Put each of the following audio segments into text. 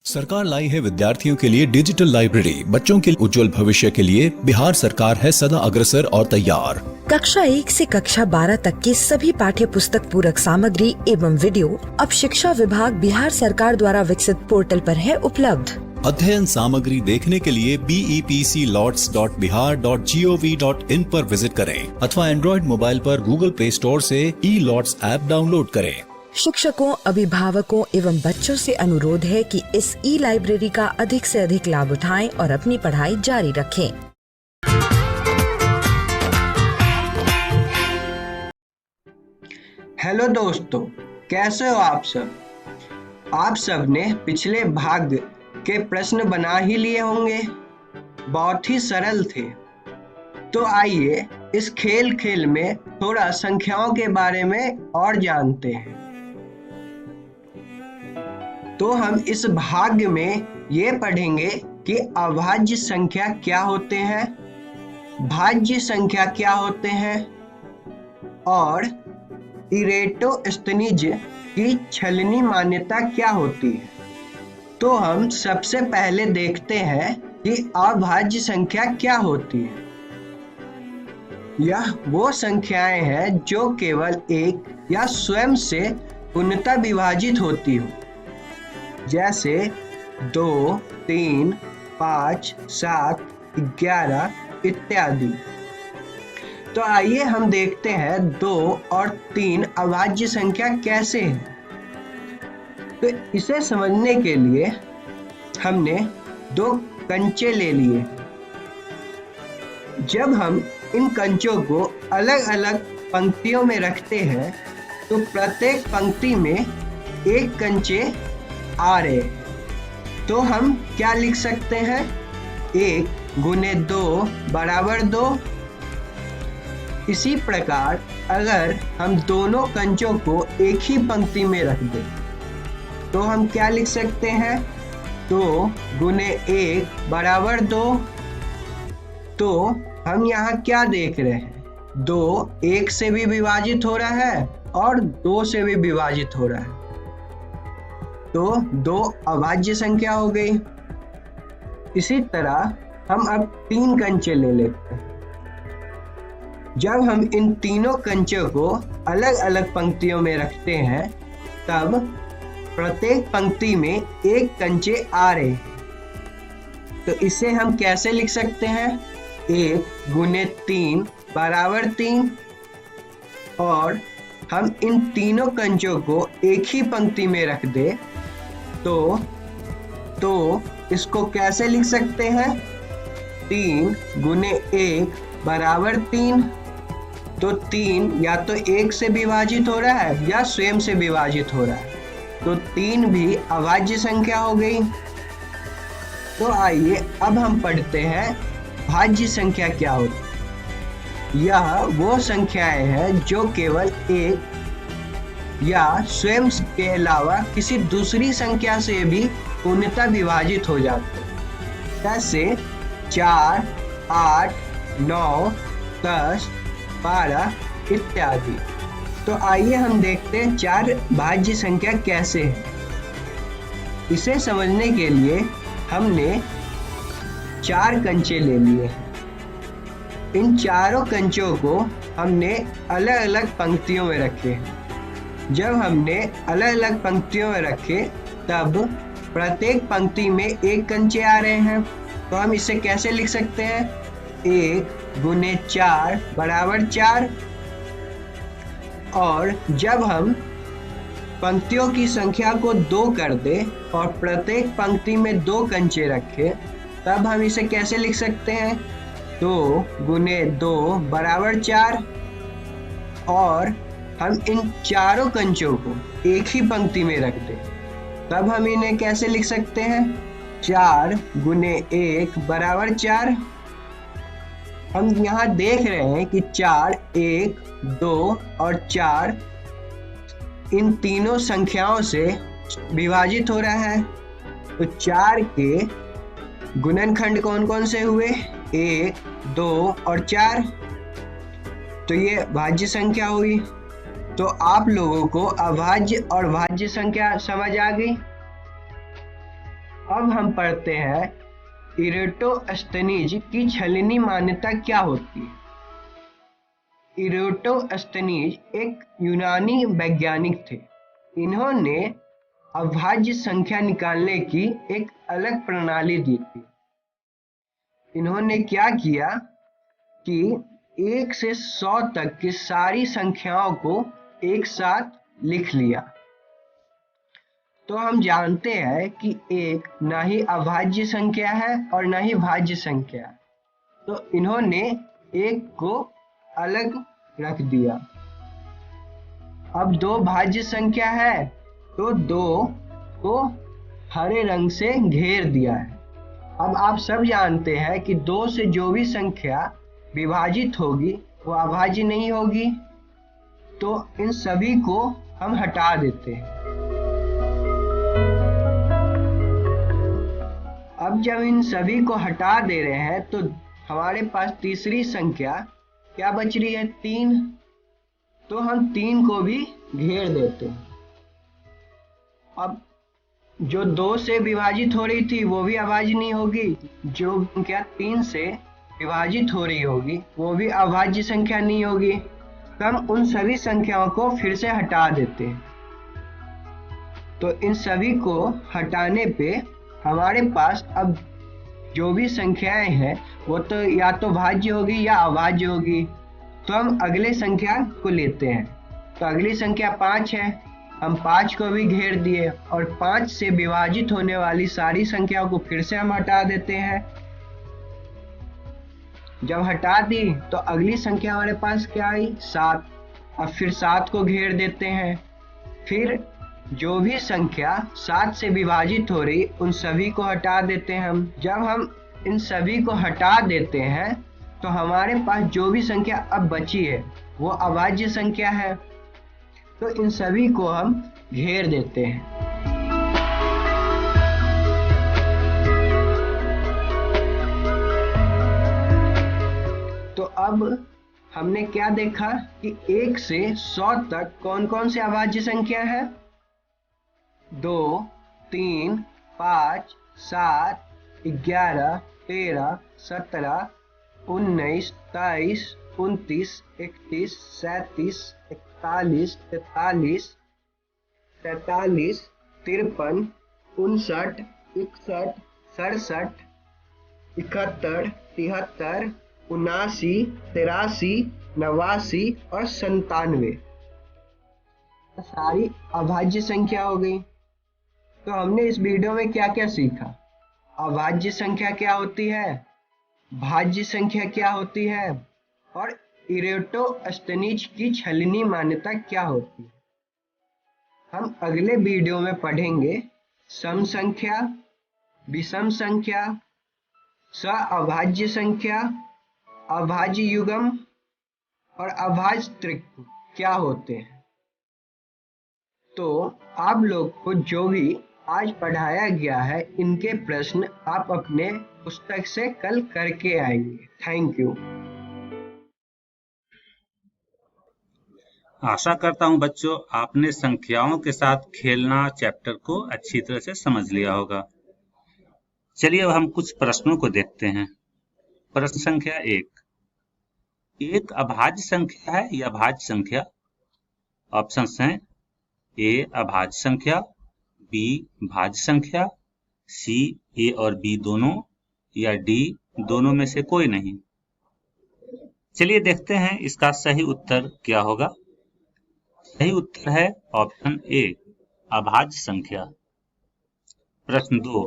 सरकार लाई है विद्यार्थियों के लिए डिजिटल लाइब्रेरी। बच्चों के उज्जवल भविष्य के लिए बिहार सरकार है सदा अग्रसर और तैयार। कक्षा 1 से कक्षा 12 तक की सभी पाठ्य पुस्तक पूरक सामग्री एवं वीडियो अब शिक्षा विभाग बिहार सरकार द्वारा विकसित पोर्टल पर है उपलब्ध। अध्ययन सामग्री देखने के लिए BEPCLOTS.bihar.gov.in पर विजिट करें अथवा एंड्रॉइड मोबाइल पर गूगल प्ले स्टोर से E-LOTS ऐप डाउनलोड करें। शिक्षकों, अभिभावकों एवं बच्चों से अनुरोध है कि इस लाइब्रेरी का अधिक से अधिक लाभ उठाएं और अपनी पढ़ाई जारी रखें। हेलो दोस्तों, कैसे हो आप सब? आप सब ने पिछले भाग के प्रश्न बना ही लिए होंगे, बहुत ही सरल थे। तो आइए इस खेल में थोड़ा संख्याओं के बारे में और जानते हैं। तो हम इस भाग में ये पढ़ेंगे कि अभाज्य संख्या क्या होते हैं, भाज्य संख्या क्या होते हैं और इरेटोस्थनीज की छलनी मान्यता क्या होती है। तो हम सबसे पहले देखते हैं कि अभाज्य संख्या क्या होती है। यह वो संख्याएं हैं जो केवल एक या स्वयं से पूर्णतः विभाजित होती हो, जैसे 2, 3, 5, 7, 11 इत्यादि। तो आइए हम देखते हैं 2 और 3 अभाज्य संख्या कैसे है। तो इसे समझने के लिए हमने 2 कंचे ले लिए। जब हम इन कंचों को अलग अलग पंक्तियों में रखते हैं तो प्रत्येक पंक्ति में एक कंचे आ रहे, तो हम क्या लिख सकते हैं? 1 गुने 2 बराबर 2। इसी प्रकार अगर हम दोनों कंचों को एक ही पंक्ति में रख दें तो हम क्या लिख सकते हैं? 2 गुने 1 बराबर 2। तो हम यहाँ क्या देख रहे हैं? 2 1 से भी विभाजित हो रहा है और 2 से भी विभाजित हो रहा है, तो 2 अभाज्य संख्या हो गई। इसी तरह हम अब 3 कंचे ले लेते हैं। जब हम इन तीनों कंचों को अलग अलग पंक्तियों में रखते हैं तब प्रत्येक पंक्ति में एक कंचे आ रहे, तो इसे हम कैसे लिख सकते हैं? 1 गुने 3 बराबर 3। और हम इन तीनों कंचों को एक ही पंक्ति में रख दे तो इसको कैसे लिख सकते हैं? 3 गुने 1 बराबर 3। तो 3 या तो 1 से विभाजित हो रहा है या स्वयं से विभाजित हो रहा है, तो 3 भी अभाज्य संख्या हो गई। तो आइए अब हम पढ़ते हैं भाज्य संख्या क्या होती है। यह वो संख्याएं हैं जो केवल एक या स्वयं के अलावा किसी दूसरी संख्या से भी पूर्णतः विभाजित हो जाते हैं, जैसे 4, 8, 9, 10, 12 इत्यादि। तो आइए हम देखते हैं 4 भाज्य संख्या कैसे है। इसे समझने के लिए हमने 4 कंचे ले लिए। इन चारों कंचों को हमने अलग अलग पंक्तियों में रखे। जब हमने अलग अलग पंक्तियों में रखे तब प्रत्येक पंक्ति में एक कंचे आ रहे हैं, तो हम इसे कैसे लिख सकते हैं? 1 गुने 4 बराबर 4। और जब हम पंक्तियों की संख्या को 2 कर दे और प्रत्येक पंक्ति में 2 कंचे रखें, तब हम इसे कैसे लिख सकते हैं? 2 गुने 2 बराबर 4। और हम इन चारों कंचों को एक ही पंक्ति में रख दें, तब हम इन्हें कैसे लिख सकते हैं? 4 गुने 1 बराबर 4। हम यहाँ देख रहे हैं कि 4, 1, 2 और 4 इन तीनों संख्याओं से विभाजित हो रहा है। तो 4 के गुणनखंड कौन कौन से हुए? 1, 2 और 4। तो ये भाज्य संख्या हुई। तो आप लोगों को अभाज्य और भाज्य संख्या समझ आ गई। अब हम पढ़ते हैं इरेटोस्थनीज की छलनी मान्यता क्या होती है। इरेटोस्थनीज एक यूनानी वैज्ञानिक थे। इन्होंने अभाज्य संख्या निकालने की एक अलग प्रणाली दी थी। इन्होंने क्या किया कि 1 से 100 तक की सारी संख्याओं को एक साथ लिख लिया। तो हम जानते हैं कि एक ना ही अभाज्य संख्या है और ना ही भाज्य संख्या है, तो इन्होंने एक को अलग रख दिया। अब 2 भाज्य संख्या है तो 2 को हरे रंग से घेर दिया है। अब आप सब जानते हैं कि 2 से जो भी संख्या विभाजित होगी वो अभाज्य नहीं होगी, तो इन सभी को हम हटा देते हैं। अब जब इन सभी को हटा दे रहे हैं तो हमारे पास तीसरी संख्या क्या बच रही है, 3। तो हम 3 को भी घेर देते हैं। अब जो 2 से विभाजित हो रही थी वो भी अभाज्य नहीं होगी, जो संख्या 3 से विभाजित हो रही होगी वो भी अभाज्य संख्या नहीं होगी। तो हम उन सभी संख्याओं को फिर से हटा देते हैं। तो इन सभी को हटाने पे हमारे पास अब जो भी संख्याएं हैं वो तो या तो भाज्य होगी या अभाज्य होगी। तो हम अगले संख्या को लेते हैं। तो अगली संख्या 5 है, हम 5 को भी घेर दिए और 5 से विभाजित होने वाली सारी संख्याओं को फिर से हम हटा देते हैं। जब हटा दी तो अगली संख्या हमारे पास क्या आई, 7। अब फिर 7 को घेर देते हैं। फिर जो भी संख्या 7 से विभाजित हो रही उन सभी को हटा देते हैं हम। जब हम इन सभी को हटा देते हैं तो हमारे पास जो भी संख्या अब बची है वो अभाज्य संख्या है। तो इन सभी को हम घेर देते हैं। तो अब हमने क्या देखा कि 1 से 100 तक कौन कौन से अभाज्य संख्या है, 2, 3, 5, 7, 11, 13, 17, 19, 23, 29, 31, 37, 41, 43, 43, 53, 59, 61, 67, 71, 73, 79, 83, 89 और 97 सारी अभाज्य संख्या हो गई। तो हमने इस वीडियो में क्या क्या सीखा, अभाज्य संख्या क्या होती है, भाज्य संख्या क्या होती है और इरेटोस्थनीज की छलनी मान्यता क्या होती है। हम अगले वीडियो में पढ़ेंगे सम संख्या, विषम संख्या, अभाज्य संख्या, अभाज्य युग्म और अभाज्य त्रिक क्या होते हैं। तो आप लोग को जो भी आज पढ़ाया गया है इनके प्रश्न आप अपने पुस्तक से कल करके आएंगे। Thank you. आशा करता हूं बच्चों आपने संख्याओं के साथ खेलना चैप्टर को अच्छी तरह से समझ लिया होगा। चलिए अब हम कुछ प्रश्नों को देखते हैं। प्रश्न संख्या 1, एक अभाज्य संख्या है या भाज्य संख्या? ऑप्शंस हैं ए अभाज्य संख्या, बी भाज्य संख्या, सी ए और बी दोनों, या डी दोनों में से कोई नहीं। चलिए देखते हैं इसका सही उत्तर क्या होगा। सही उत्तर है ऑप्शन ए अभाज्य संख्या। प्रश्न 2,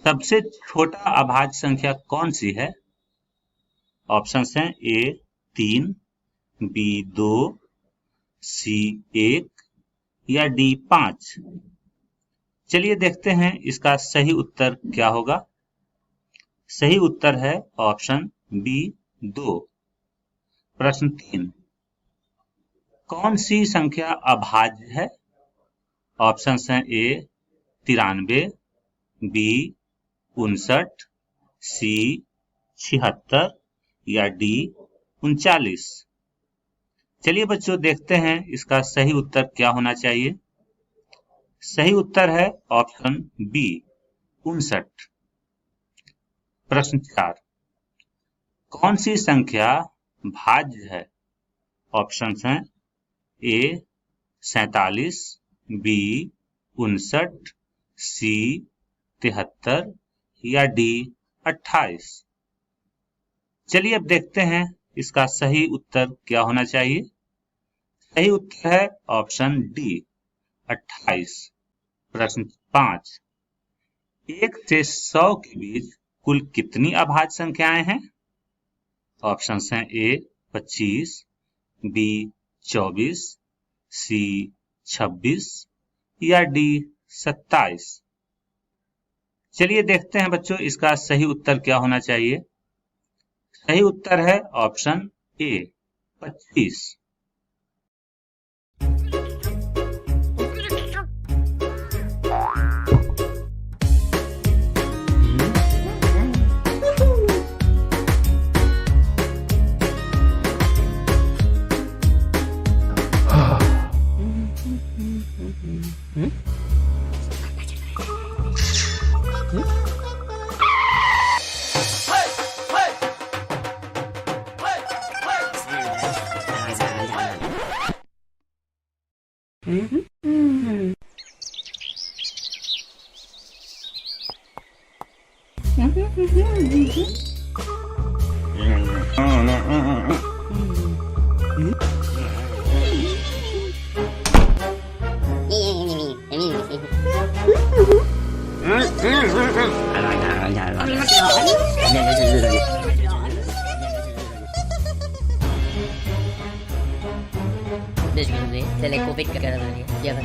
सबसे छोटा अभाज्य संख्या कौन सी है? ऑप्शंस हैं ए 3, बी 2, सी 1 या डी 5। चलिए देखते हैं इसका सही उत्तर क्या होगा। सही उत्तर है ऑप्शन बी 2। प्रश्न 3, कौन सी संख्या अभाज्य है? ऑप्शंस हैं ए 93, बी 59, सी 76 या डी 39। चलिए बच्चों देखते हैं इसका सही उत्तर क्या होना चाहिए। सही उत्तर है ऑप्शन बी 59। प्रश्न 4, कौन सी संख्या भाज्य है? ऑप्शंस हैं ए 47, बी 59, सी 73 या डी 28। चलिए अब देखते हैं इसका सही उत्तर क्या होना चाहिए। सही उत्तर है ऑप्शन डी 28। प्रश्न 5, 1 से 100 के बीच कुल कितनी अभाज्य संख्याएं हैं? ऑप्शंस हैं ए 25, बी 24, सी 26 या डी 27। चलिए देखते हैं बच्चों इसका सही उत्तर क्या होना चाहिए। सही उत्तर है option A 25। Se le Covid que queda de lleva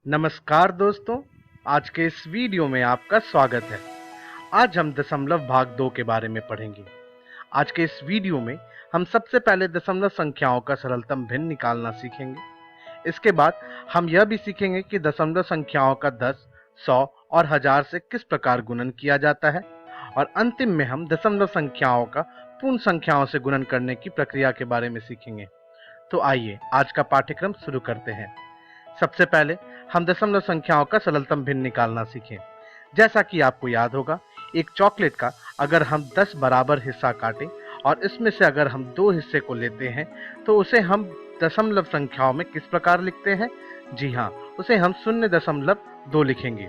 नमस्कार दोस्तों, आज के इस वीडियो में आपका स्वागत है। आज हम दशमलव भाग 2 के बारे में पढ़ेंगे। आज के इस वीडियो में हम सबसे पहले दशमलव संख्याओं का सरलतम भिन्न निकालना सीखेंगे। इसके बाद हम यह भी सीखेंगे कि दशमलव संख्याओं का 10, 100 और 1000 से किस प्रकार गुणन किया जाता है, और अंतिम में हम दशमलव संख्याओं का पूर्ण संख्याओं से गुणन करने की प्रक्रिया के बारे में सीखेंगे। तो आइए आज का पाठ्यक्रम शुरू करते हैं। सबसे पहले हम दशमलव संख्याओं का सरलतम भिन्न निकालना सीखें। जैसा कि आपको याद होगा, एक चॉकलेट का अगर हम 10 बराबर हिस्सा काटें और इसमें से अगर हम 2 हिस्से को लेते हैं तो उसे हम दशमलव संख्याओं में किस प्रकार लिखते हैं? जी हाँ, उसे हम 0.2 लिखेंगे।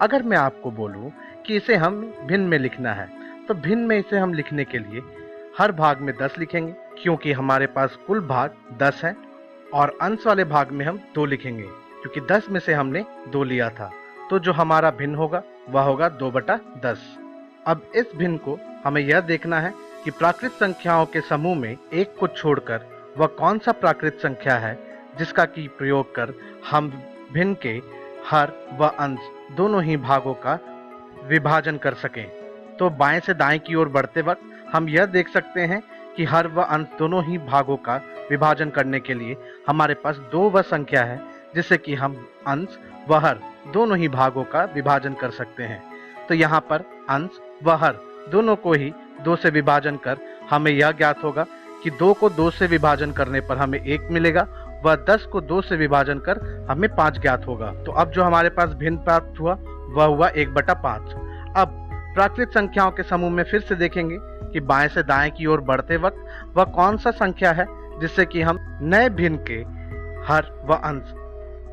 अगर मैं आपको बोलूं कि इसे हम भिन्न में लिखना है, तो भिन्न में इसे हम लिखने के लिए हर भाग में 10 लिखेंगे, क्योंकि हमारे पास कुल भाग 10 है, और अंश वाले भाग में हम 2 लिखेंगे, क्योंकि 10 में से हमने 2 लिया था। तो जो हमारा भिन्न होगा वह होगा 2/10। अब इस भिन्न को हमें यह देखना है कि प्राकृत संख्याओं के समूह में एक को छोड़कर वह कौन सा प्राकृत संख्या है जिसका की प्रयोग कर हम भिन्न के हर व अंश दोनों ही भागों का विभाजन कर सकें। तो बाएं से दाएं की ओर बढ़ते वक्त हम यह देख सकते हैं कि हर व अंश दोनों ही भागों का विभाजन करने के लिए हमारे पास 2 वह संख्या है जिससे कि हम अंश व हर दोनों ही भागों का विभाजन कर सकते हैं। तो यहाँ पर अंश व हर दोनों को ही 2 से विभाजन कर हमें यह ज्ञात होगा कि 2 को 2 से विभाजन करने पर हमें 1 मिलेगा, वह 10 को 2 से विभाजन कर हमें 5 ज्ञात होगा। तो अब जो हमारे पास भिन्न प्राप्त हुआ वह हुआ 1/5। अब प्राकृत संख्याओं के समूह में फिर से देखेंगे कि बाएं से दाएं की ओर बढ़ते वक्त वह कौन सा संख्या है जिससे कि हम नए भिन्न के हर व अंश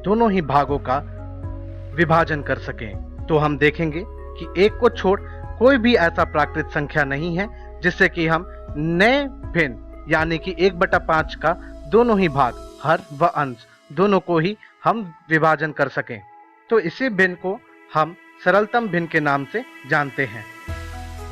दोनों ही भागों का विभाजन कर सकें। तो हम देखेंगे कि 1 को छोड़ कोई भी ऐसा प्राकृत संख्या नहीं है जिससे कि हम नए भिन्न यानी कि 1/5 का दोनों ही भाग हर व अंश दोनों को ही हम विभाजन कर सकें। तो इसी भिन्न को हम सरलतम भिन्न के नाम से जानते हैं।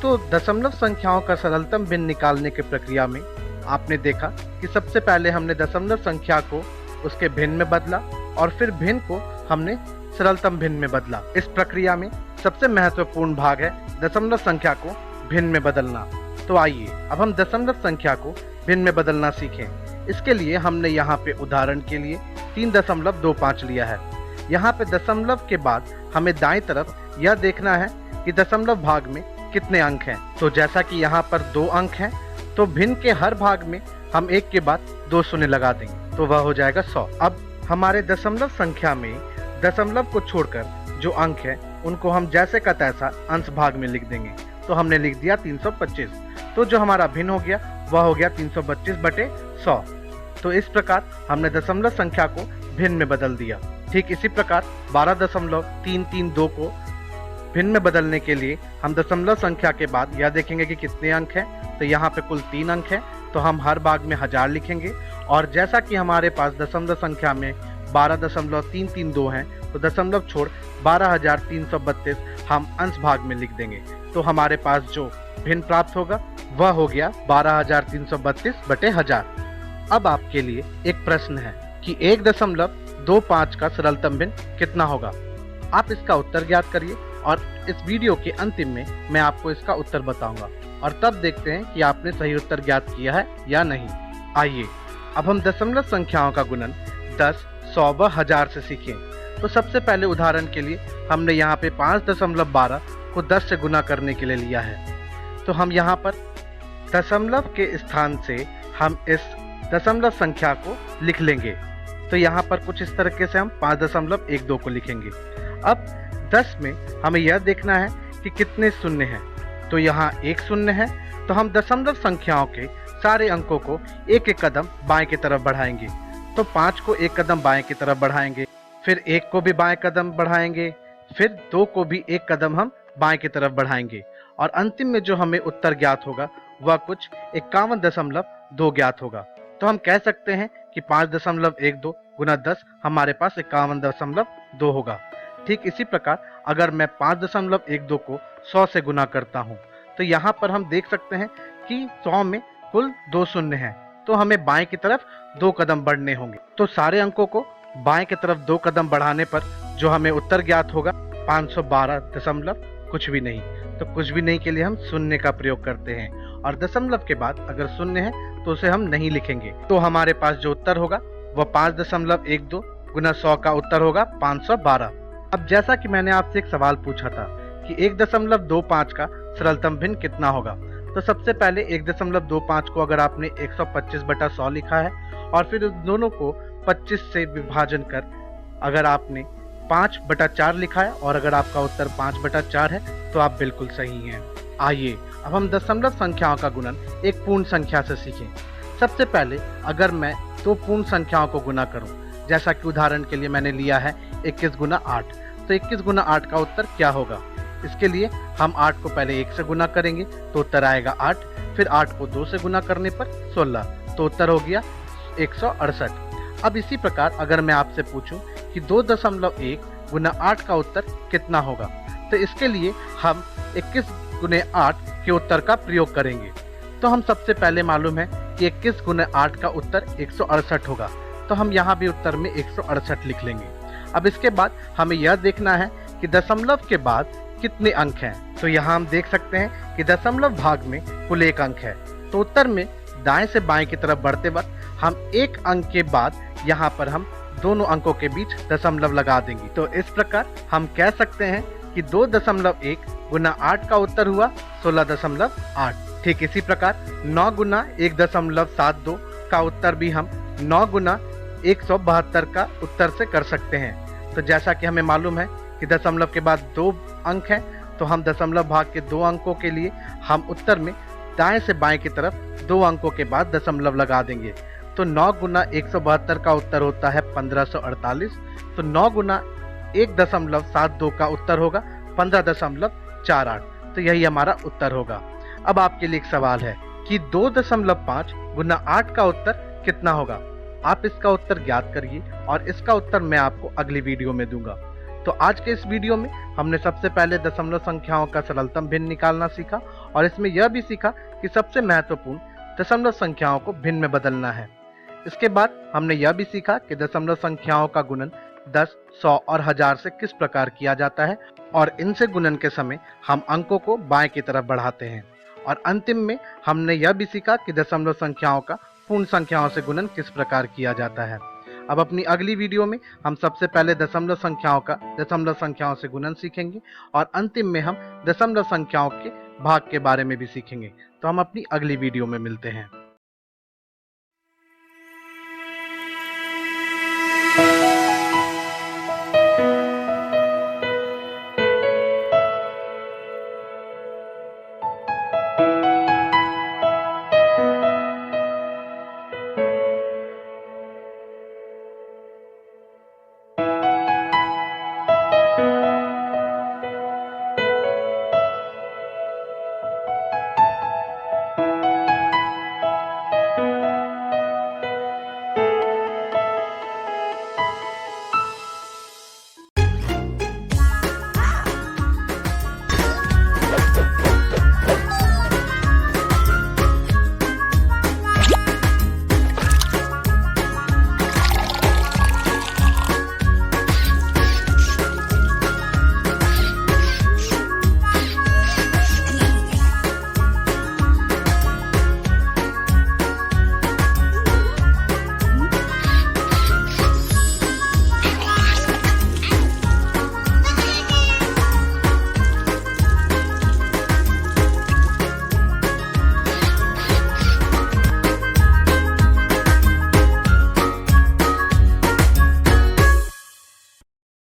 तो दशमलव संख्याओं का सरलतम भिन्न निकालने की प्रक्रिया में आपने देखा कि सबसे पहले हमने दशमलव संख्या को उसके भिन्न में बदला और फिर भिन्न को हमने सरलतम भिन्न में बदला। इस प्रक्रिया में सबसे महत्वपूर्ण भाग है दशमलव संख्या को भिन्न में बदलना। तो आइए अब हम दशमलव संख्या को भिन्न में बदलना सीखें। इसके लिए हमने यहाँ पे उदाहरण के लिए 3.25 लिया है। यहाँ पे दशमलव के बाद हमें दाईं तरफ यह देखना है कि दशमलव भाग में कितने अंक हैं। तो जैसा कि यहाँ पर 2 अंक हैं, तो भिन्न के हर भाग में हम 1 के बाद 2 शून्य लगा देंगे, तो वह हो जाएगा 100। अब हमारे दशमलव संख्या में दशमलव को छोड़कर जो अंक है उनको हम जैसे का तैसा अंश भाग में लिख देंगे। तो हमने लिख दिया 325। तो जो हमारा भिन्न हो गया वह हो गया 325/100। तो इस प्रकार हमने दशमलव संख्या को भिन्न में बदल दिया। ठीक इसी प्रकार 12.332 को भिन्न में बदलने के लिए हम दशमलव संख्या के बाद यह देखेंगे कि कितने अंक हैं। तो यहाँ पे कुल 3 अंक हैं, तो हम हर भाग में 1000 लिखेंगे। और जैसा कि हमारे पास दशमलव संख्या में 12.332 हैं, तो दशमलव छोड़ 12,332 हम अंश भाग में लिख देंगे। तो हमारे पास जो भिन्न प्राप्त होगा वह हो गया 12,332/1000। अब आपके लिए एक प्रश्न है कि 1.25 का सरलतम भिन्न कितना होगा। आप इसका उत्तर ज्ञात करिए और इस वीडियो के अंतिम में मैं आपको इसका उत्तर बताऊंगा और तब देखते हैं कि आपने सही उत्तर ज्ञात किया है या नहीं। आइए अब हम दशमलव संख्याओं का गुणन 10, 100 व 1000 से सीखें। तो सबसे पहले उदाहरण के लिए हमने यहाँ पे 5.12 को 10 से गुना करने के लिए लिया है। तो हम यहाँ पर दशमलव के स्थान से हम इस दशमलव संख्या को लिख लेंगे। तो यहाँ पर कुछ इस तरीके से हम 5.12 को लिखेंगे। अब 10 में हमें यह देखना है कि कितने शून्य हैं। तो यहाँ 1 शून्य है, तो हम दशमलव संख्याओं के सारे अंकों को एक एक कदम बाएं की तरफ बढ़ाएंगे। तो 5 को एक कदम बाएं की तरफ बढ़ाएंगे, फिर 1 को भी बाएं कदम बढ़ाएंगे, फिर 2 को भी एक कदम हम बाएं की तरफ बढ़ाएंगे और अंतिम में जो हमें उत्तर ज्ञात होगा वह कुछ 51.2 ज्ञात होगा। तो हम कह सकते हैं कि 5.12 गुना 10 हमारे पास 51.2 होगा। ठीक इसी प्रकार अगर मैं 5.12 को 100 से गुना करता हूँ, तो यहाँ पर हम देख सकते हैं कि 100 में कुल 2 शून्य हैं, तो हमें बाएं की तरफ 2 कदम बढ़ने होंगे। तो सारे अंकों को बाएं की तरफ 2 कदम बढ़ाने पर जो हमें उत्तर ज्ञात होगा 512 कुछ भी नहीं। तो कुछ भी नहीं के लिए हम शून्य का प्रयोग करते हैं और दशमलव के बाद अगर शून्य है तो उसे हम नहीं लिखेंगे। तो हमारे पास जो उत्तर होगा वह 5.12 गुना 100 का उत्तर होगा 512। अब जैसा कि मैंने आपसे एक सवाल पूछा था कि 1.25 का सरलतम भिन्न कितना होगा, तो सबसे पहले 1.25 को अगर आपने 125/100 लिखा है और फिर उस दोनों को 25 से विभाजन कर अगर आपने 5/4 लिखा है और अगर आपका उत्तर 5/4 है तो आप बिल्कुल सही हैं। आइए अब हम दशमलव संख्याओं का गुणन एक पूर्ण संख्या से सीखें। सबसे पहले अगर मैं 2 पूर्ण संख्याओं को गुना करूं, जैसा कि उदाहरण के लिए मैंने लिया है 21 गुना 8, तो 21 गुना 8 का उत्तर क्या होगा। इसके लिए हम 8 को पहले 1 से गुना करेंगे तो उत्तर आएगा 8, फिर 8 को 2 से गुना करने पर 16, तो उत्तर हो गया 168। अब इसी प्रकार अगर मैं आपसे पूछूं कि 2.1 गुना 8 का उत्तर कितना होगा, तो इसके लिए हम 21 गुने 8 के उत्तर का प्रयोग करेंगे। तो हम सबसे पहले मालूम है कि 21 गुने 8 का उत्तर 168 होगा, तो हम यहाँ भी उत्तर में 168 लिख लेंगे। अब इसके बाद हमें यह देखना है कि दशमलव के बाद कितने अंक हैं। तो यहाँ हम देख सकते हैं कि दशमलव भाग में कुल 1 अंक है, तो उत्तर में दाएं से बाएं की तरफ बढ़ते वक्त हम 1 अंक के बाद यहाँ पर हम दोनों अंकों के बीच दशमलव लगा देंगे। तो इस प्रकार हम कह सकते हैं कि 2.1 गुना 8 का उत्तर हुआ 16.8। ठीक इसी प्रकार 9 गुना 1.72 का उत्तर भी हम 9 गुना 172 का उत्तर से कर सकते हैं। तो जैसा कि हमें मालूम है कि दशमलव के बाद 2 अंक हैं, तो हम दशमलव भाग के 2 अंकों के लिए हम उत्तर में दाएं से बाएं की तरफ 2 अंकों के बाद दशमलव लगा देंगे। तो 9 गुना 172 का उत्तर होता है 1548। तो 9 गुना 1.72 का उत्तर होगा 15.48। तो यही हमारा उत्तर होगा। अब आपके लिए एक सवाल है कि 2.5 गुना 8 का उत्तर कितना होगा। आप इसका उत्तर ज्ञात करिए और इसका उत्तर मैं आपको अगली वीडियो में दूंगा। तो आज के इस वीडियो में हमने सबसे पहले दशमलव संख्याओं का सरलतम भिन्न निकालना सीखा और इसमें यह भी सीखा कि सबसे महत्वपूर्ण दशमलव संख्याओं को भिन्न में बदलना है। इसके बाद हमने यह भी सीखा कि दशमलव संख्याओं का गुणन 10, 100 और 1000 से किस प्रकार किया जाता है और इनसे गुणन के समय हम अंकों को बाएं की तरफ बढ़ाते हैं। और अंतिम में हमने यह भी सीखा कि दशमलव संख्याओं का पूर्ण संख्याओं से गुणन किस प्रकार किया जाता है। अब अपनी अगली वीडियो में हम सबसे पहले दशमलव संख्याओं से गुणन सीखेंगे और अंतिम में हम दशमलव संख्याओं के भाग के बारे में भी सीखेंगे। तो हम अपनी अगली वीडियो में मिलते हैं।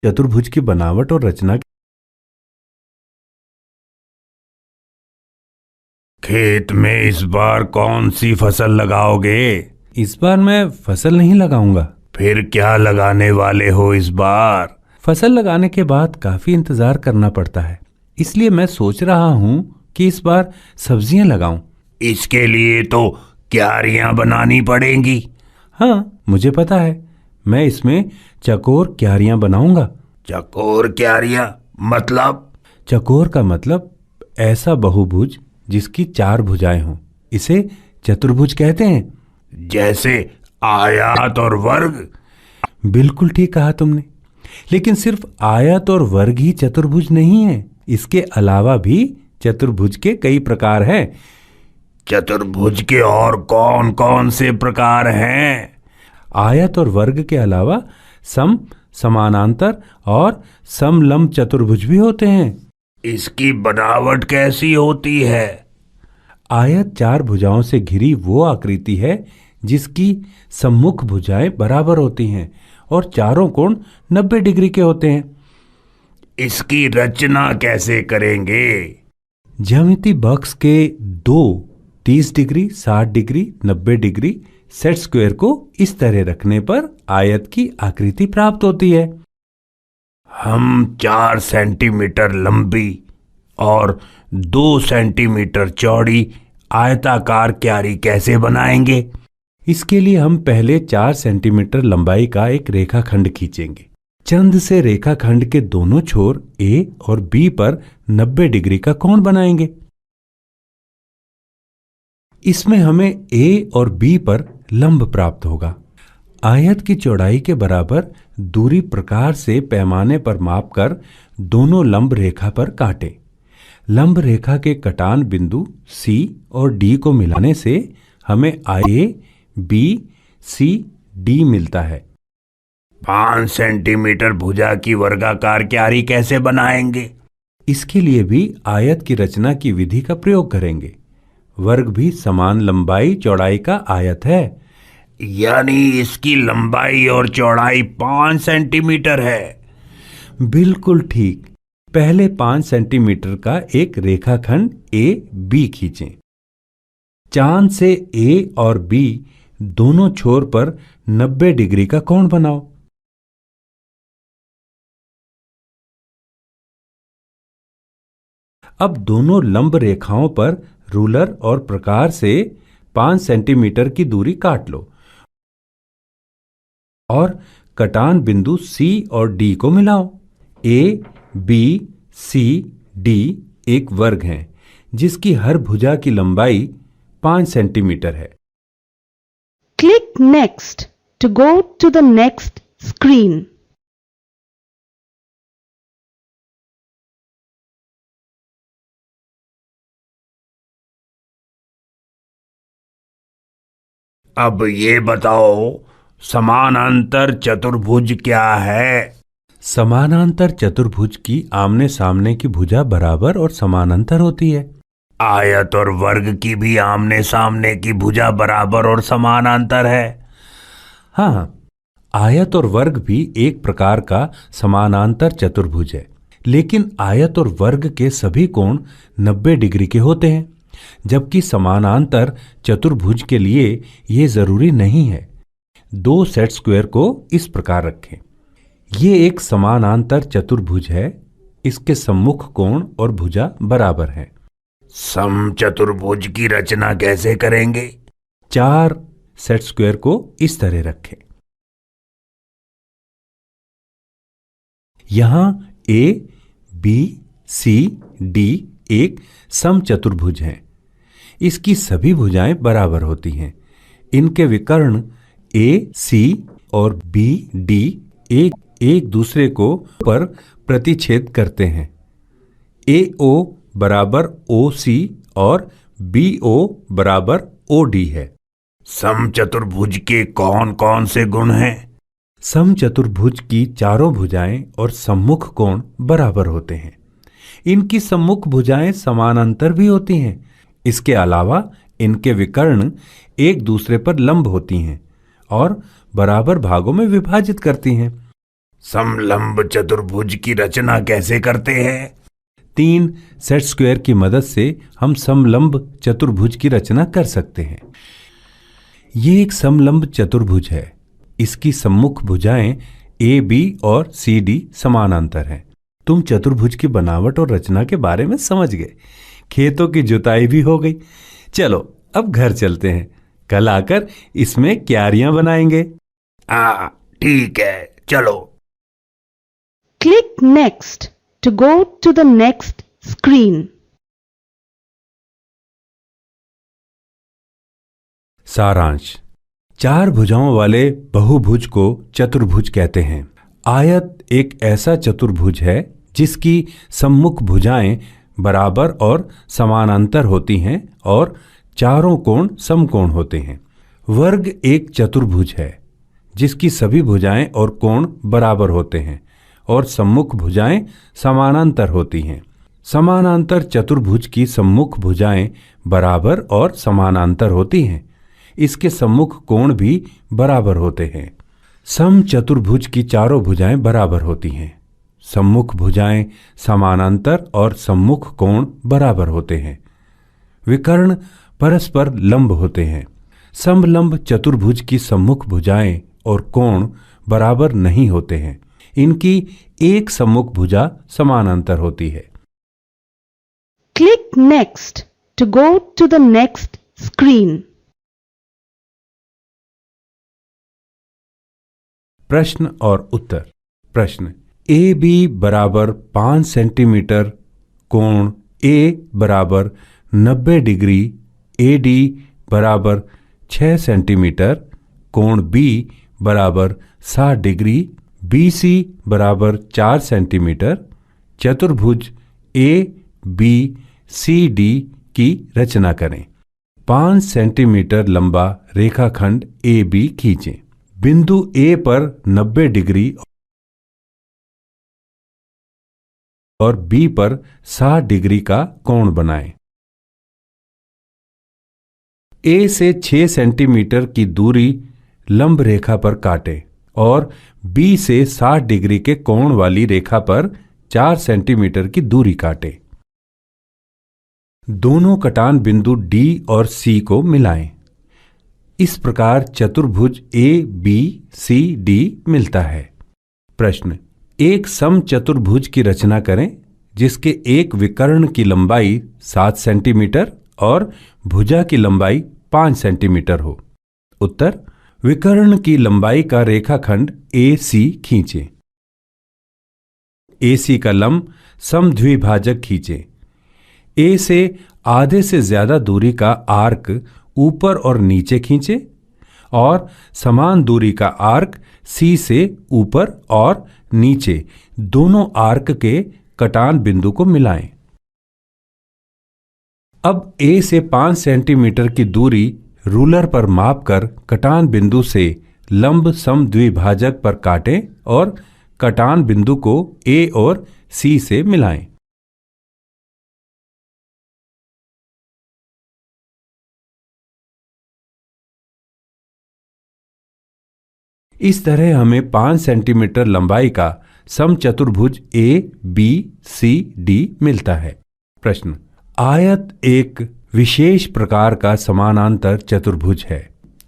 चतुर्भुज की बनावट और रचना। खेत में इस बार कौन सी फसल लगाओगे? इस बार मैं फसल नहीं लगाऊंगा। फिर क्या लगाने वाले हो इस बार? फसल लगाने के बाद काफी इंतजार करना पड़ता है, इसलिए मैं सोच रहा हूँ कि इस बार सब्जियां लगाऊं। इसके लिए तो क्यारियां बनानी पड़ेंगी। हाँ, मुझे पता है, मैं इसमें चकोर क्यारियां बनाऊंगा। चकोर क्यारियां मतलब? चकोर का मतलब ऐसा बहुभुज जिसकी 4 भुजाएं हों, इसे चतुर्भुज कहते हैं। जैसे आयत और वर्ग? बिल्कुल ठीक कहा तुमने, लेकिन सिर्फ आयत और वर्ग ही चतुर्भुज नहीं है, इसके अलावा भी चतुर्भुज के कई प्रकार हैं। चतुर्भुज के और कौन कौन से प्रकार हैं? आयत और वर्ग के अलावा सम, समानांतर और समलंब चतुर्भुज भी होते हैं। इसकी बनावट कैसी होती है? आयत 4 भुजाओं से घिरी वो आकृति है जिसकी सम्मुख भुजाएं बराबर होती हैं और चारों कोण 90 डिग्री के होते हैं। इसकी रचना कैसे करेंगे? ज्यामिति बॉक्स के 2 30 degree, 60 degree, 90 degree set square को इस तरह रखने पर आयत की आकृति प्राप्त होती है। हम 4 सेंटीमीटर लंबी और 2 सेंटीमीटर चौड़ी आयताकार क्यारी कैसे बनाएंगे? इसके लिए हम पहले 4 सेंटीमीटर लंबाई का एक रेखाखंड खींचेंगे। चंद से रेखाखंड के दोनों छोर ए और बी पर 90 डिग्री का कोण बनाएंगे। इसमें हमें ए और बी पर लंब प्राप्त होगा। आयत की चौड़ाई के बराबर दूरी प्रकार से पैमाने पर मापकर दोनों लंब रेखा पर काटें। लंब रेखा के कटान बिंदु सी और डी को मिलाने से हमें ए, बी, सी, डी मिलता है। 5 सेंटीमीटर भुजा की वर्गाकार क्यारी कैसे बनाएंगे? इसके लिए भी आयत की रचना की विधि का प्रयोग करेंगे। वर्ग भी समान लंबाई चौड़ाई का आयत है। यानी इसकी लंबाई और चौड़ाई 5 सेंटीमीटर है। बिल्कुल ठीक। पहले 5 सेंटीमीटर का एक रेखाखंड ए बी खींचें। चांद से ए और बी दोनों छोर पर 90 डिग्री का कोण बनाओ। अब दोनों लंब रेखाओं पर रूलर और प्रकार से 5 सेंटीमीटर की दूरी काट लो और कटान बिंदु सी और डी को मिलाओ। ए बी सी डी एक वर्ग है जिसकी हर भुजा की लंबाई 5 सेंटीमीटर है। Click Next to go to the next screen. अब ये बताओ, समानांतर चतुर्भुज क्या है? समानांतर चतुर्भुज की आमने सामने की भुजा बराबर और समानांतर होती है। आयत और वर्ग की भी आमने सामने की भुजा बराबर और समानांतर है। हाँ, आयत और वर्ग भी एक प्रकार का समानांतर चतुर्भुज है, लेकिन आयत और वर्ग के सभी कोण 90 डिग्री के होते हैं, जबकि समानांतर चतुर्भुज के लिए ये जरूरी नहीं है। दो सेट स्क्वायर को इस प्रकार रखें। ये एक समानांतर चतुर्भुज है। इसके सम्मुख कोण और भुजा बराबर हैं। समचतुर्भुज की रचना कैसे करेंगे? 4 सेट स्क्वायर को इस तरह रखें। यहां ए बी सी डी एक समचतुर्भुज है। इसकी सभी भुजाएं बराबर होती हैं। इनके विकर्ण ए सी और बी डी एक दूसरे को पर प्रतिच्छेद करते हैं। ए ओ बराबर ओ सी और बी ओ बराबर ओ डी है। समचतुर्भुज के कौन कौन से गुण हैं? समचतुर्भुज की चारों भुजाएं और सम्मुख कोण बराबर होते हैं। इनकी सम्मुख भुजाएं समानांतर भी होती हैं। इसके अलावा इनके विकर्ण एक दूसरे पर लंब होती हैं और बराबर भागों में विभाजित करती हैं। समलंब चतुर्भुज की रचना कैसे करते हैं? 3 सेट स्क्वायर की मदद से हम समलंब चतुर्भुज की रचना कर सकते हैं। ये एक समलंब चतुर्भुज है। इसकी सम्मुख भुजाएं ए बी और सी डी समानांतर हैं। तुम चतुर्भुज की बनावट और रचना के बारे में समझ गए। खेतों की जुताई भी हो गई। चलो अब घर चलते हैं। कल आकर इसमें क्यारियां बनाएंगे। हाँ ठीक है, चलो। Click Next to go to the next screen. सारांश। 4 भुजाओं वाले बहुभुज को चतुर्भुज कहते हैं। आयत एक ऐसा चतुर्भुज है जिसकी सम्मुख भुजाएं बराबर और समानांतर होती हैं और चारों कोण समकोण होते हैं। वर्ग एक चतुर्भुज है जिसकी सभी भुजाएं और कोण बराबर होते हैं और सम्मुख भुजाएं समानांतर होती हैं। समानांतर चतुर्भुज की सम्मुख भुजाएं बराबर और समानांतर होती हैं। इसके सम्मुख कोण भी बराबर होते हैं। समचतुर्भुज की चारों भुजाएं बराबर होती हैं। सम्मुख भुजाएं समानांतर और सम्मुख कोण बराबर होते हैं। विकर्ण परस्पर लंब होते हैं। समलंब चतुर्भुज की सम्मुख भुजाएं और कोण बराबर नहीं होते हैं। इनकी एक सम्मुख भुजा समानांतर होती है। Click Next to go to the next screen. प्रश्न और उत्तर। प्रश्न। ए बी बराबर 5 सेंटीमीटर, कोण ए बराबर 90 डिग्री, ए डी बराबर 6 सेंटीमीटर, कोण बी बराबर 60 डिग्री, बी सी बराबर 4 सेंटीमीटर, चतुर्भुज ए बी सी डी की रचना करें। 5 सेंटीमीटर लंबा रेखाखंड ए बी खींचें। बिंदु ए पर 90 डिग्री और बी पर 60 डिग्री का कोण बनाएं। ए से 6 सेंटीमीटर की दूरी लंब रेखा पर काटें और बी से 60 डिग्री के कोण वाली रेखा पर 4 सेंटीमीटर की दूरी काटें। दोनों कटान बिंदु डी और सी को मिलाएं। इस प्रकार चतुर्भुज ए बी सी डी मिलता है। प्रश्न, एक समचतुर्भुज की रचना करें जिसके एक विकर्ण की लंबाई 7 सेंटीमीटर और भुजा की लंबाई 5 सेंटीमीटर हो। उत्तर, विकर्ण की लंबाई का रेखाखंड AC खींचें। AC का लंब समद्विभाजक खींचें। A से आधे से ज्यादा दूरी का आर्क ऊपर और नीचे खींचें और समान दूरी का आर्क C से ऊपर और नीचे दोनों आर्क के कटान बिंदु को मिलाएं। अब A से 5 सेंटीमीटर की दूरी रूलर पर मापकर कटान बिंदु से लंब समद्विभाजक पर काटें और कटान बिंदु को A और C से मिलाएं। इस तरह हमें 5 सेंटीमीटर लंबाई का समचतुर्भुज A B C D मिलता है। प्रश्न, आयत एक विशेष प्रकार का समानांतर चतुर्भुज है,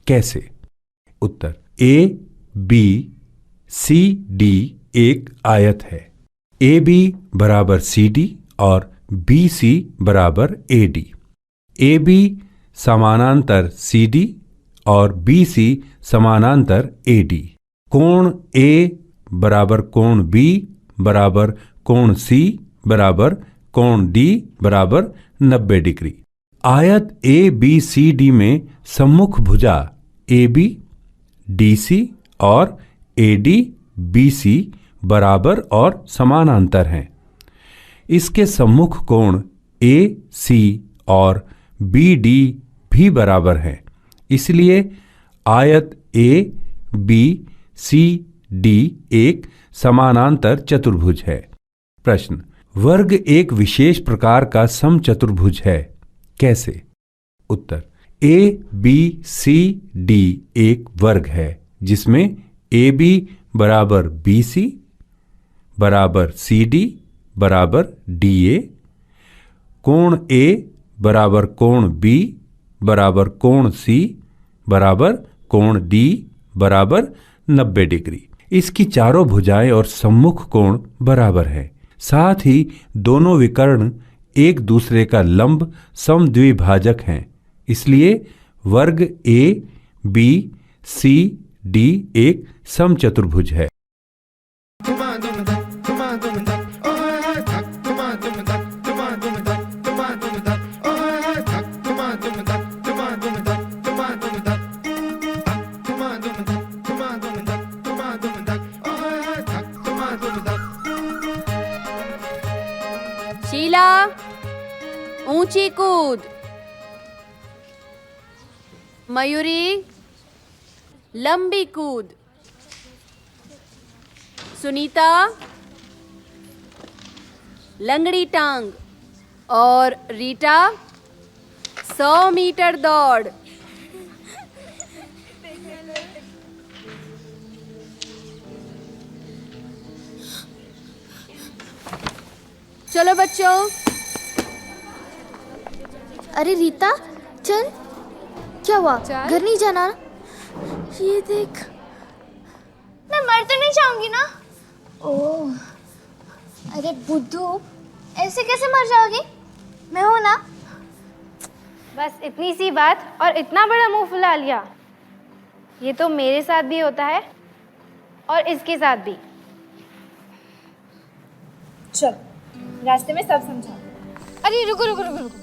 कैसे? उत्तर, A B C D एक आयत है। AB बराबर CD और BC बराबर AD। AB समानांतर CD और BC समानांतर AD। कोण A बराबर कोण B बराबर कोण C बराबर कोण D बराबर 90 डिग्री। आयत ABCD में सम्मुख भुजा AB DC और AD BC बराबर और समानांतर हैं। इसके सम्मुख कोण AC और BD भी बराबर हैं। इसलिए आयत ABCD एक समानांतर चतुर्भुज है। प्रश्न, वर्ग एक विशेष प्रकार का समचतुर्भुज है, कैसे? उत्तर, ABCD एक वर्ग है जिसमें AB बराबर BC बराबर CD बराबर DA, कोण A बराबर कोण B बराबर कोण C बराबर कोण D बराबर 90 डिग्री। इसकी चारों भुजाएं और सम्मुख कोण बराबर है। साथ ही दोनों विकर्ण एक दूसरे का लंब समद्विभाजक हैं। इसलिए वर्ग A B C D एक समचतुर्भुज है। शीला, ऊंची कूद। मयूरी, लंबी कूद। सुनीता, लंगड़ी टांग। और रीटा, 100 मीटर दौड़। चलो बच्चों। अरे रीता, चल। क्या हुआ? घर नहीं जाना? ये देख। मैं मर तो नहीं जाऊंगी ना? ओह, अरे बुद्धू, ऐसे कैसे मर जाओगी? मैं हूं ना। बस इतनी सी बात और इतना बड़ा मुंह फुला लिया। ये तो मेरे साथ भी होता है और इसके साथ भी। चल, रास्ते में सब समझा। अरे रुको रुको रुको रुको,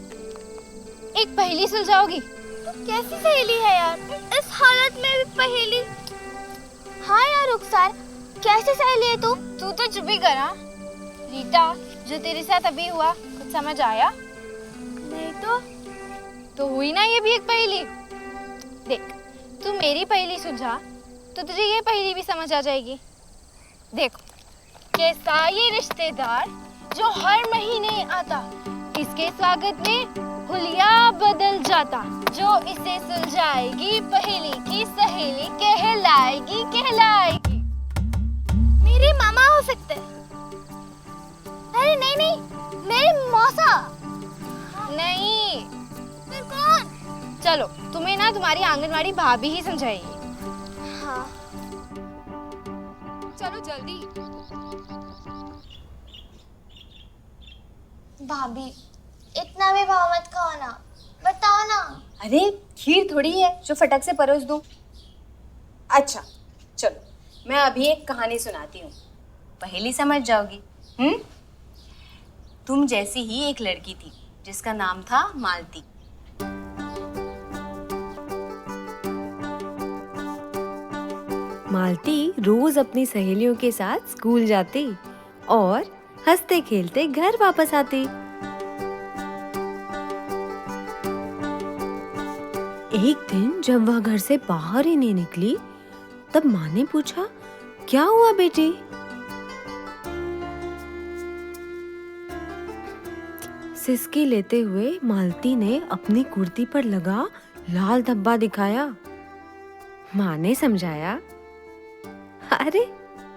एक पहेली सुलझाओगी? तो कैसी सहेली है यार, इस हालत में भी पहेली? हाँ यार रुखसार, कैसी सहेली है तू? तू तो चुप ही करा। रीटा, जो तेरे साथ अभी हुआ कुछ समझ आया? नहीं तो हुई ना ये भी एक पहेली। देख, तू मेरी पहेली सुलझा तो तुझे ये पहेली भी समझ आ जाएगी। देखो, कैसा ये रिश्तेदार जो हर महीने आता। इसके स्वागत में हुलिया बदल जाता। जो इसे सुलझाएगी पहेली की सहेली कहलाएगी कहलाएगी। मेरे मामा हो सकते हैं। अरे नहीं नहीं, मेरे मौसा। नहीं, फिर कौन? चलो तुम्हें ना तुम्हारी आंगनवाड़ी भाभी ही समझाएगी। हाँ चलो जल्दी। भाभी इतना भी भाव मत खाओ ना, बताओ ना। अरे खीर थोड़ी है जो फटक से परोस दूं। अच्छा चलो मैं अभी एक कहानी सुनाती हूँ, पहेली समझ जाओगी। तुम जैसी ही एक लड़की थी जिसका नाम था मालती। मालती रोज अपनी सहेलियों के साथ स्कूल जाती और हंसते खेलते घर वापस आती। एक दिन जब वह घर से बाहर ही नहीं निकली, तब माँ ने पूछा, क्या हुआ बेटी? सिसकी लेते हुए मालती ने अपनी कुर्ती पर लगा लाल धब्बा दिखाया। माँ ने समझाया, अरे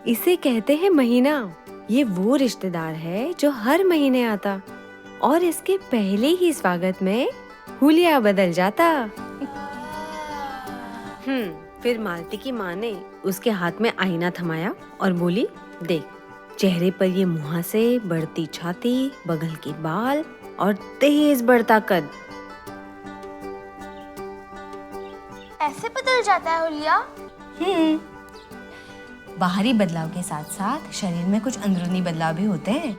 इसे कहते हैं महीना। ये वो रिश्तेदार है जो हर महीने आता और इसके पहले ही स्वागत में हुलिया बदल जाता। फिर मालती की माँ ने उसके हाथ में आईना थमाया और बोली, देख चेहरे पर ये मुहासे, बढ़ती छाती, बगल की बाल और तेज बढ़ता कद। ऐसे बदल जाता है हुलिया? बाहरी बदलाव के साथ साथ शरीर में कुछ अंदरूनी बदलाव भी होते हैं।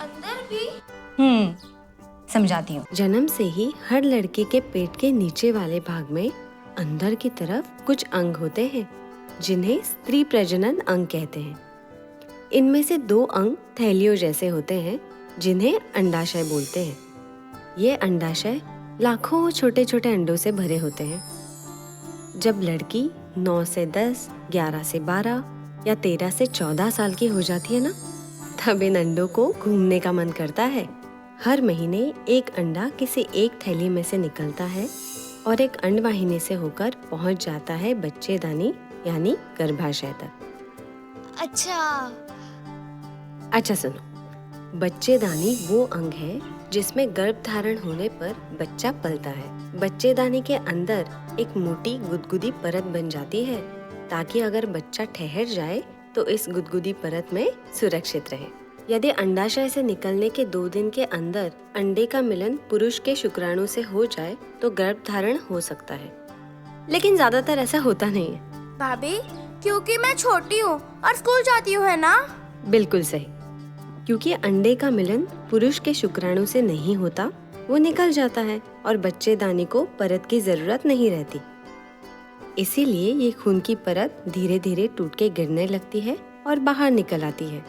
अंदर भी? समझाती हूँ। जन्म से ही हर लड़के के पेट के नीचे वाले भाग में अंदर की तरफ कुछ अंग होते हैं जिन्हें स्त्री प्रजनन अंग कहते हैं। इनमें से 2 अंग थैलियों जैसे होते हैं जिन्हें अंडाशय बोलते हैं। ये अंडाशय लाखों छोटे छोटे अंडों से भरे होते हैं। जब लड़की 9 से 10, 11 से 12 या 13 से 14 साल की हो जाती है ना, तब इन अंडों को घूमने का मन करता है। हर महीने एक अंडा किसी एक थैली में से निकलता है और एक अंडवाहिनी से होकर पहुंच जाता है बच्चेदानी यानी गर्भाशय तक। अच्छा सुनो, बच्चेदानी वो अंग है जिसमें गर्भ धारण होने पर बच्चा पलता है। बच्चेदानी के अंदर एक मोटी गुदगुदी परत बन जाती है ताकि अगर बच्चा ठहर जाए तो इस गुदगुदी परत में सुरक्षित रहे। यदि अंडाशय से निकलने के 2 दिन के अंदर अंडे का मिलन पुरुष के शुक्राणु से हो जाए तो गर्भ धारण हो सकता है, लेकिन ज्यादातर ऐसा होता नहीं है। भाभी क्योंकि मैं छोटी हूँ और स्कूल जाती हूँ, है ना? बिल्कुल सही, क्योंकि अंडे का मिलन पुरुष के शुक्राणु से नहीं होता, वो निकल जाता है और बच्चेदानी को परत की जरूरत नहीं रहती। इसीलिए ये खून की परत धीरे धीरे टूट के गिरने लगती है और बाहर निकल आती है।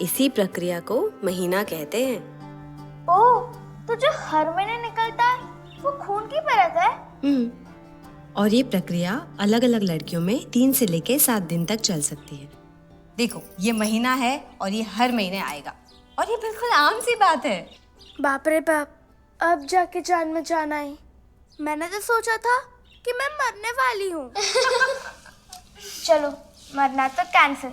इसी प्रक्रिया को महीना कहते हैं। ओह, तो जो हर महीने निकलता है वो खून की परत है? और ये प्रक्रिया अलग अलग लड़कियों में 3 से लेके 7 दिन तक चल सकती है। देखो ये महीना है और ये हर महीने आएगा और ये बिल्कुल आम सी बात है। बाप रे बाप, अब जाके जान में जान आई। मैंने तो सोचा था कि मैं मरने वाली हूँ। चलो मरना तो कैंसिल,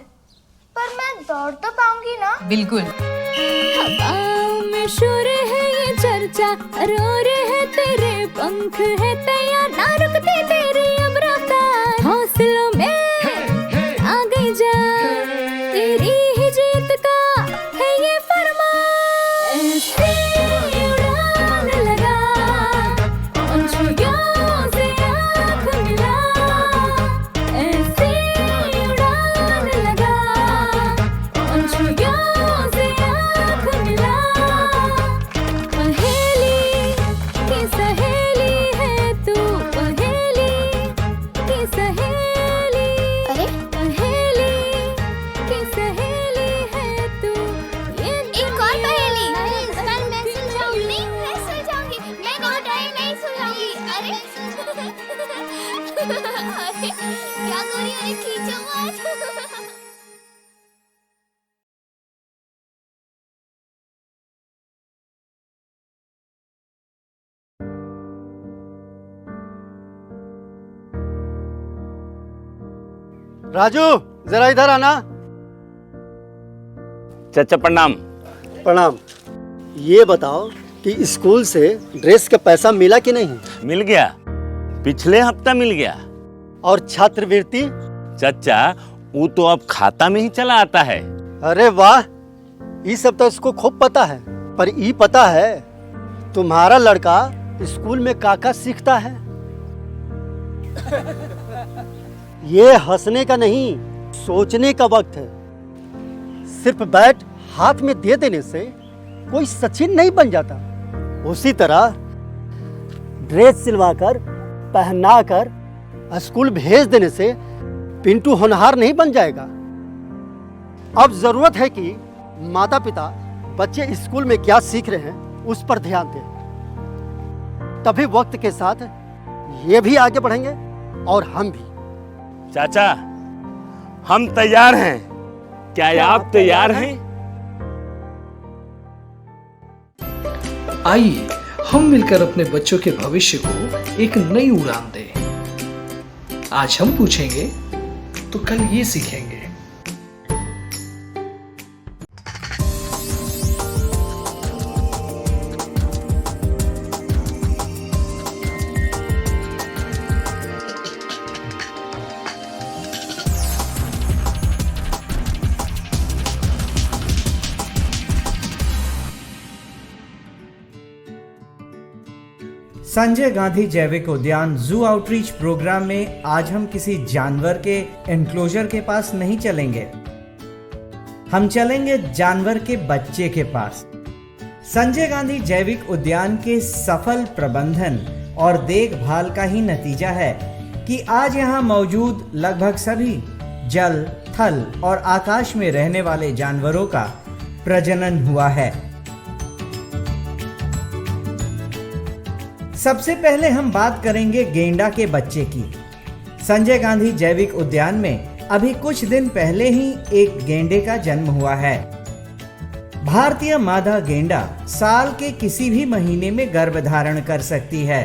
पर मैं दौड़ तो पाऊंगी ना? बिल्कुल। हवाओं में शोर है ये चर्चा, रोर है तेरे पंख है तैयार, ना रुकती तेरी अब रफ्तार। हौसलों में आ गई जा, तेरी ही जीत का है ये फरमान। ऐसी उड़ान लगा, पंछियों से आँख मिला। ऐसी उड़ान लगा, पंछियों से आँख मिला। पहेली की सहेली है तू, पहेली की सहेली। अरे पहेली की सहेली है तू। ये एक और पहेली। इस बार मैं सुलझाऊंगी। नहीं, मैं सुलझाऊंगी। मैं नहीं सुलझाऊंगी। अरे अरे क्या करी? अरे खींचो मत। राजू जरा इधर आना। चाचा प्रणाम। प्रणाम। ये बताओ कि स्कूल से ड्रेस का पैसा मिला कि नहीं? मिल गया, पिछले हफ्ता मिल गया। और छात्रवृत्ति? चाचा वो तो अब खाता में ही चला आता है। अरे वाह, ये सब तो इसको खूब पता है। पर ये पता है तुम्हारा लड़का स्कूल में काका सीखता है? ये हंसने का नहीं, सोचने का वक्त है। सिर्फ बैट हाथ में दे देने से कोई सचिन नहीं बन जाता। उसी तरह ड्रेस सिलवाकर पहनाकर स्कूल भेज देने से पिंटू होनहार नहीं बन जाएगा। अब जरूरत है कि माता पिता बच्चे स्कूल में क्या सीख रहे हैं उस पर ध्यान दें। तभी वक्त के साथ ये भी आगे बढ़ेंगे और हम भी। चाचा हम तैयार हैं, क्या आप तैयार हैं? आइए हम मिलकर अपने बच्चों के भविष्य को एक नई उड़ान दें। आज हम पूछेंगे तो कल ये सीखेंगे। संजय गांधी जैविक उद्यान जू आउटरीच प्रोग्राम में आज हम किसी जानवर के एनक्लोजर के पास नहीं चलेंगे, हम चलेंगे जानवर के बच्चे के पास। संजय गांधी जैविक उद्यान के सफल प्रबंधन और देखभाल का ही नतीजा है कि आज यहाँ मौजूद लगभग सभी जल, थल और आकाश में रहने वाले जानवरों का प्रजनन हुआ है। सबसे पहले हम बात करेंगे गेंडा के बच्चे की। संजय गांधी जैविक उद्यान में अभी कुछ दिन पहले ही एक गेंडे का जन्म हुआ है। भारतीय मादा गेंडा साल के किसी भी महीने में गर्भधारण कर सकती है।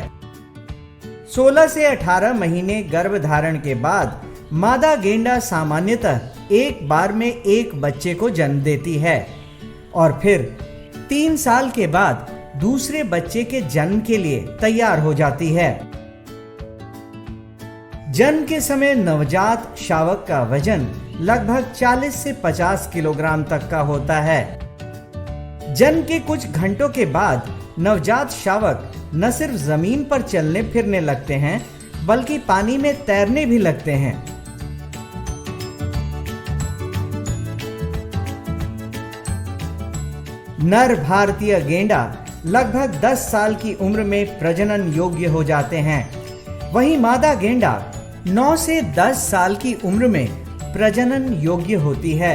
16 से 18 महीने गर्भधारण के बाद मादा गेंडा सामान्यतः एक बार में एक बच्चे को जन्म देती है और फिर 3 साल के बाद दूसरे बच्चे के जन्म के लिए तैयार हो जाती है। जन्म के समय नवजात शावक का वजन लगभग 40 से 50 किलोग्राम तक का होता है। जन्म के कुछ घंटों के बाद नवजात शावक न सिर्फ जमीन पर चलने फिरने लगते हैं बल्कि पानी में तैरने भी लगते हैं। नर भारतीय गेंडा लगभग 10 साल की उम्र में प्रजनन योग्य हो जाते हैं। वहीं मादा गेंडा 9 से 10 साल की उम्र में प्रजनन योग्य होती है।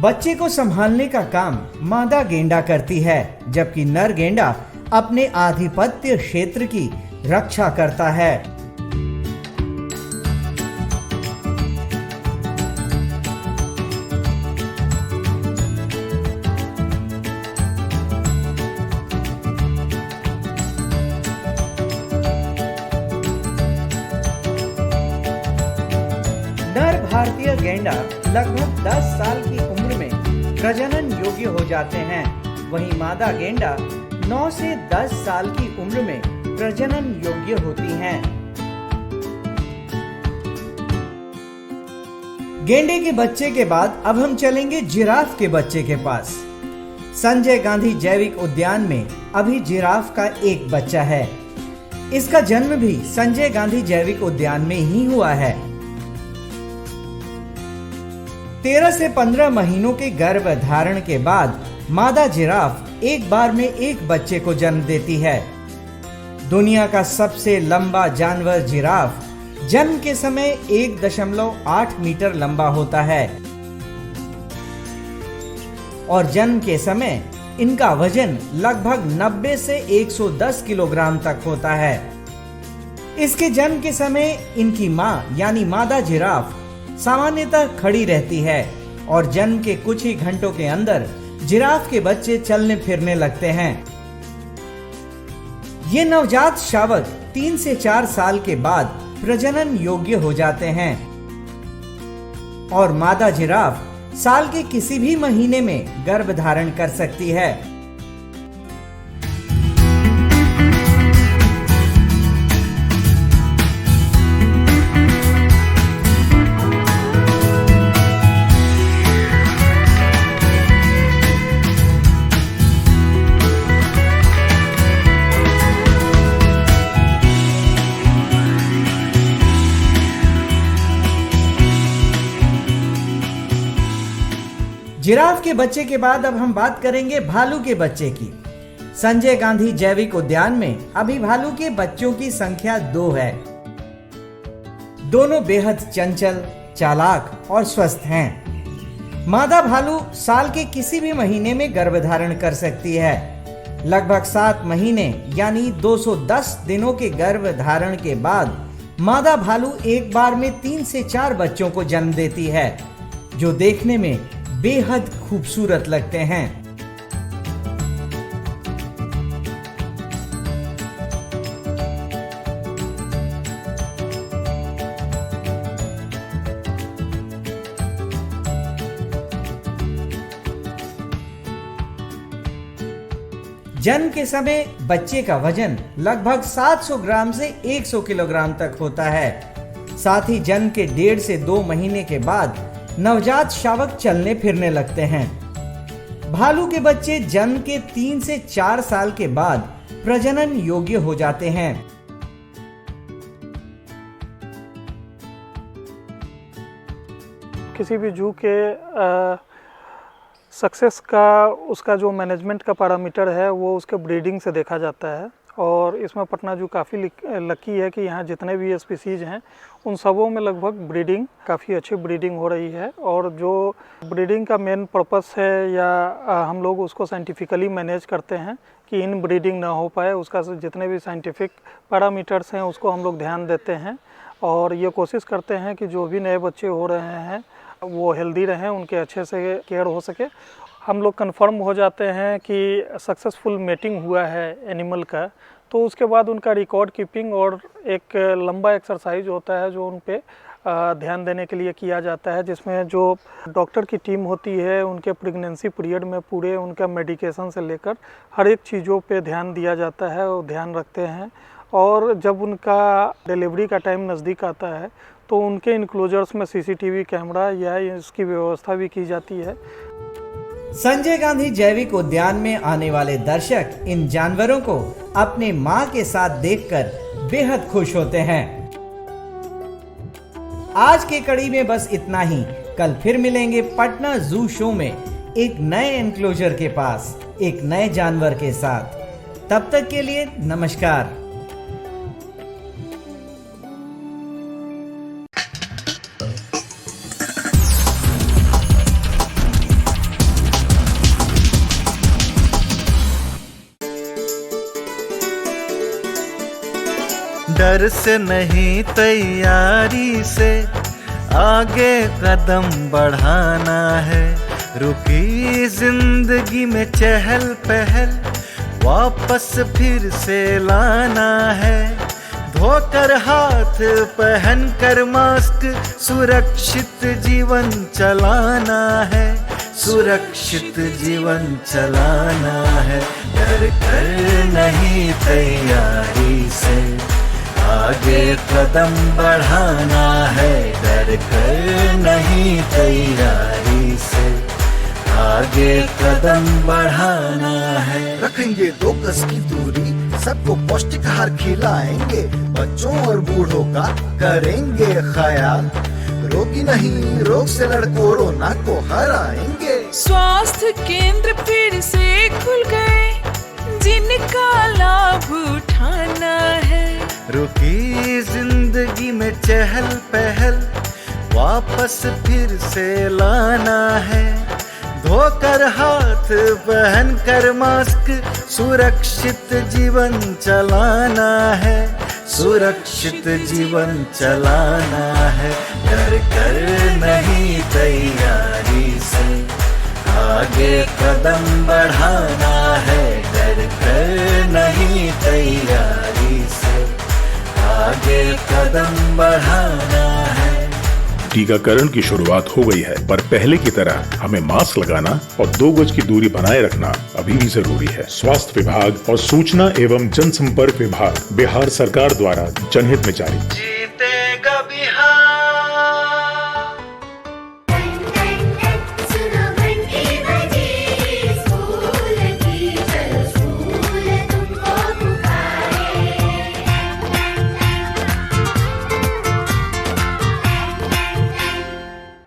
बच्चे को संभालने का काम मादा गेंडा करती है, जबकि नर गेंडा अपने आधिपत्य क्षेत्र की रक्षा करता है। भारतीय गेंडा लगभग 10 साल की उम्र में प्रजनन योग्य हो जाते हैं। वहीं मादा गेंडा 9 से 10 साल की उम्र में प्रजनन योग्य होती हैं। गेंडे के बच्चे के बाद अब हम चलेंगे जिराफ के बच्चे के पास। संजय गांधी जैविक उद्यान में अभी जिराफ का एक बच्चा है। इसका जन्म भी संजय गांधी जैविक उद्यान में ही हुआ है। 13 से 15 महीनों के गर्भधारण के बाद मादा जिराफ एक बार में एक बच्चे को जन्म देती है। दुनिया का सबसे लंबा जानवर जिराफ जन्म के समय 1.8 मीटर लंबा होता है और जन्म के समय इनका वजन लगभग 90 से 110 किलोग्राम तक होता है। इसके जन्म के समय इनकी मां यानी मादा जिराफ सामान्यतः खड़ी रहती है और जन्म के कुछ ही घंटों के अंदर जिराफ के बच्चे चलने फिरने लगते हैं। ये नवजात शावक 3 से 4 साल के बाद प्रजनन योग्य हो जाते हैं। और मादा जिराफ साल के किसी भी महीने में गर्भ धारण कर सकती है। जिराफ के बच्चे के बाद अब हम बात करेंगे भालू के बच्चे की। संजय गांधी जैविक उद्यान में अभी भालू के बच्चों की संख्या 2 है। दोनों बेहद चंचल, चालाक और स्वस्थ हैं। मादा भालू साल के किसी भी महीने में गर्भधारण कर सकती है। लगभग 7 महीने यानी 210 दिनों के गर्भधारण के बाद मादा भालू एक बार में 3 से 4 बच्चों को जन्म देती है, जो देखने में बेहद खूबसूरत लगते हैं। जन्म के समय बच्चे का वजन लगभग 700 ग्राम से 100 किलोग्राम तक होता है। साथ ही जन्म के 1.5 से 2 महीने के बाद नवजात शावक चलने फिरने लगते हैं। भालू के बच्चे जन्म के 3 से 4 साल के बाद प्रजनन योग्य हो जाते हैं। किसी भी जू के सक्सेस का उसका जो मैनेजमेंट का पैरामीटर है वो उसके ब्रीडिंग से देखा जाता है। और इसमें पटना जू काफ़ी लकी है कि यहाँ जितने भी स्पीसीज़ हैं उन सबों में लगभग ब्रीडिंग काफ़ी अच्छी ब्रीडिंग हो रही है। और जो ब्रीडिंग का मेन पर्पस है या हम लोग उसको साइंटिफिकली मैनेज करते हैं कि इन ब्रीडिंग ना हो पाए, उसका जितने भी साइंटिफिक पैरामीटर्स हैं उसको हम लोग ध्यान देते हैं। और ये कोशिश करते हैं कि जो भी नए बच्चे हो रहे हैं वो हेल्दी रहें, उनके अच्छे से केयर हो सके। हम लोग कंफर्म हो जाते हैं कि सक्सेसफुल मेटिंग हुआ है एनिमल का, तो उसके बाद उनका रिकॉर्ड कीपिंग और एक लंबा एक्सरसाइज होता है जो उन पे ध्यान देने के लिए किया जाता है, जिसमें जो डॉक्टर की टीम होती है उनके प्रेगनेंसी पीरियड में पूरे उनका मेडिकेशन से लेकर हर एक चीज़ों पे ध्यान दिया जाता है और ध्यान रखते हैं। और जब उनका डिलीवरी का टाइम नज़दीक आता है तो उनके इनक्लोजर्स में CCTV कैमरा या इसकी व्यवस्था भी की जाती है। संजय गांधी जैविक उद्यान में आने वाले दर्शक इन जानवरों को अपने मां के साथ देखकर बेहद खुश होते हैं। आज के कड़ी में बस इतना ही। कल फिर मिलेंगे पटना जू शो में एक नए एनक्लोजर के पास एक नए जानवर के साथ। तब तक के लिए नमस्कार। डर से नहीं तैयारी से आगे कदम बढ़ाना है। रुकी जिंदगी में चहल पहल वापस फिर से लाना है। धोकर हाथ पहन कर मास्क सुरक्षित जीवन चलाना है। सुरक्षित जीवन चलाना है। डर कर नहीं तैयारी से आगे कदम बढ़ाना है। डर कर नहीं तैयारी से आगे कदम बढ़ाना है। रखेंगे 2 गज की दूरी, सबको पौष्टिक आहार खिलाएंगे, बच्चों और बूढ़ों का करेंगे ख्याल। रोगी नहीं रोग से लड़ कोरोना को हराएंगे। स्वास्थ्य केंद्र फिर से खुल गए, जिनका लाभ उठाना है। रुकी जिंदगी में चहल पहल वापस फिर से लाना है। धोकर हाथ पहन कर मास्क सुरक्षित जीवन चलाना है। सुरक्षित जीवन चलाना है। डर कर नहीं तैयारी से आगे कदम बढ़ाना है। डर कर नहीं तैयारी से आगे कदम बढ़ाना है। टीकाकरण की शुरुआत हो गई है, पर पहले की तरह हमें मास्क लगाना और 2 गज की दूरी बनाए रखना अभी भी जरूरी है। स्वास्थ्य विभाग और सूचना एवं जनसंपर्क विभाग बिहार सरकार द्वारा जनहित में जारी। जीतेगा बिहार।